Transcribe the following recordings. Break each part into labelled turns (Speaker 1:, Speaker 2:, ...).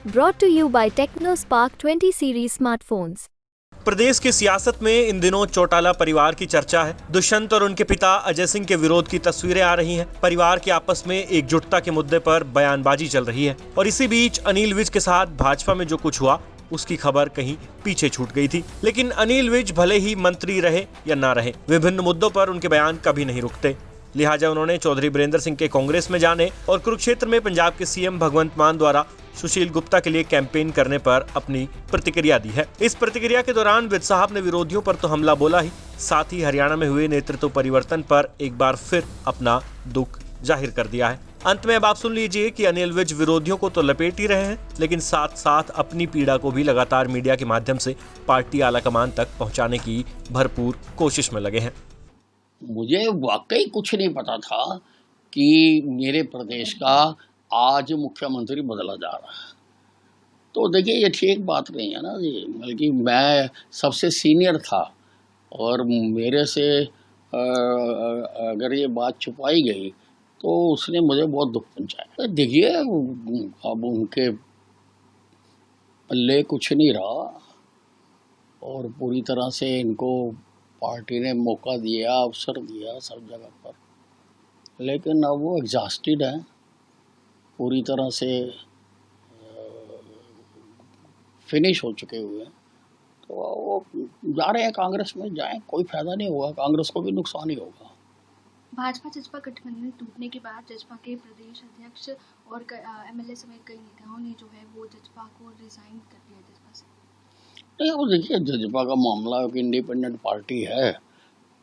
Speaker 1: Brought to you by TechnoSpark 20 series smartphones.
Speaker 2: प्रदेश की सियासत में इन दिनों चौटाला परिवार की चर्चा है। दुष्यंत और उनके पिता अजय सिंह के विरोध की तस्वीरें आ रही हैं। परिवार के आपस में एकजुटता के मुद्दे पर बयानबाजी चल रही है और इसी बीच अनिल विज के साथ भाजपा में जो कुछ हुआ उसकी खबर कहीं पीछे छूट गई थी। लेकिन अनिल विज भले ही मंत्री रहे या ना रहे, विभिन्न मुद्दों पर उनके बयान कभी नहीं रुकते। लिहाजा उन्होंने चौधरी बीरेंद्र सिंह के कांग्रेस में जाने और कुरुक्षेत्र में पंजाब के सीएम भगवंत मान द्वारा सुशील गुप्ता के लिए कैंपेन करने पर अपनी प्रतिक्रिया दी है। इस प्रतिक्रिया के दौरान विज साहब ने विरोधियों पर तो हमला बोला ही, साथ ही हरियाणा में हुए नेतृत्व परिवर्तन पर एक बार फिर अपना दुख जाहिर कर दिया है। अंत में अब आप सुन लीजिए कि अनिल विज विरोधियों को तो लपेट ही रहे हैं, लेकिन साथ साथ अपनी पीड़ा को भी लगातार मीडिया के माध्यम से पार्टी आलाकमान तक पहुंचाने की भरपूर कोशिश में लगे हैं।
Speaker 3: मुझे वाकई कुछ नहीं पता था कि मेरे प्रदेश का आज मुख्यमंत्री बदला जा रहा है। तो देखिए, ये ठीक बात नहीं है ना जी, बल्कि मैं सबसे सीनियर था और मेरे से अगर ये बात छुपाई गई तो उसने मुझे बहुत दुख पहुंचाया। देखिए, अब उनके पल्ले कुछ नहीं रहा और पूरी तरह से इनको पार्टी ने मौका दिया, अवसर दिया सब जगह पर, लेकिन अब वो एग्जॉस्टेड है, पूरी तरह से फिनिश हो चुके हुए हैं। तो वो जा रहे हैं कांग्रेस में, जाएं, कोई फायदा नहीं होगा, कांग्रेस को भी नुकसान ही होगा।
Speaker 4: भाजपा जसपा गठबंधन टूटने के बाद जसपा के प्रदेश अध्यक्ष और एमएलए समेत कई नेताओं ने जो है वो जसपा को रिजाइन कर दिया जसपा से।
Speaker 3: नहीं, वो देखिए, जसपा का मामला है कि इंडिपेंडेंट पार्टी है,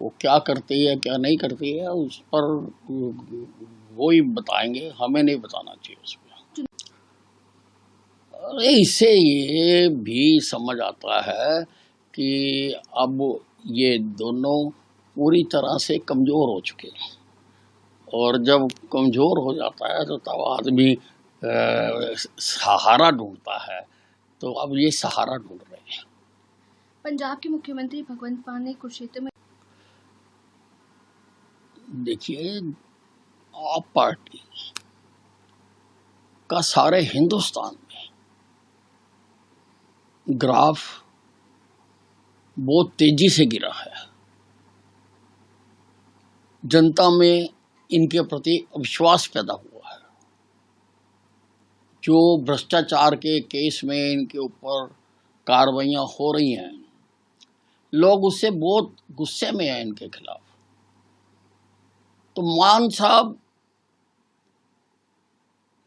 Speaker 3: वो क्या करती है क्या नहीं करती है उस पर वो ही बताएंगे, हमें नहीं बताना चाहिए उस पर। अरे इससे ये भी समझ आता है कि अब ये दोनों पूरी तरह से कमज़ोर हो चुके हैं और जब कमज़ोर हो जाता है तो तब आदमी सहारा ढूंढता है। तो अब ये सहारा ढूंढ रहे हैं।
Speaker 4: पंजाब के मुख्यमंत्री भगवंत मान ने कुरुक्षेत्र में,
Speaker 3: देखिए, आप पार्टी का सारे हिंदुस्तान में ग्राफ बहुत तेजी से गिरा है। जनता में इनके प्रति अविश्वास पैदा हुआ है। जो भ्रष्टाचार के केस में इनके ऊपर कार्रवाइयां हो रही हैं, लोग उससे बहुत गुस्से में हैं इनके खिलाफ। तो मान साहब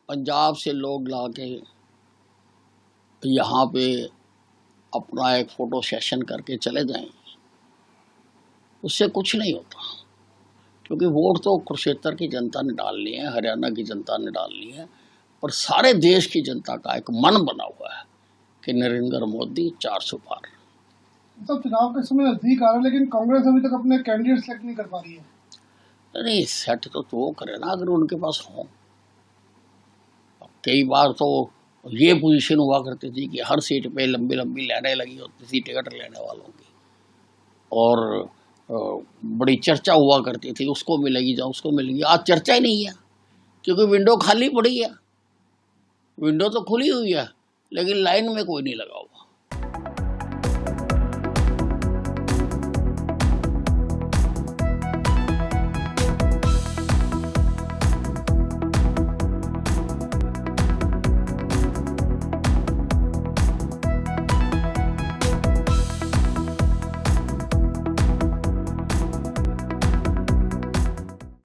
Speaker 3: पंजाब से लोग लाके यहाँ पे अपना एक फोटो सेशन करके चले जाएंगे, उससे कुछ नहीं होता, क्योंकि वोट तो कुरुक्षेत्र की जनता ने डालनी है, हरियाणा की जनता ने डालनी है, और सारे देश की जनता का एक मन बना हुआ है कि नरेंद्र मोदी 400 पार।
Speaker 5: तो चुनाव के समय नजदीक आ रहा है, लेकिन कांग्रेस अभी तक अपने कैंडिडेट सेलेक्ट नहीं कर पा रही है।
Speaker 3: नहीं, सेट तो वो करे ना अगर उनके पास हो। कई बार तो ये पोजीशन हुआ करती थी कि हर सीट पे लंबी लंबी लाइनें लगी होती थी टिकट लेने वालों की, और बड़ी चर्चा हुआ करती थी, उसको मिलेगी या उसको मिलेगी। आज चर्चा ही नहीं है, क्योंकि विंडो खाली पड़ी है। विंडो तो खुली हुई है, लेकिन लाइन में कोई नहीं लगा।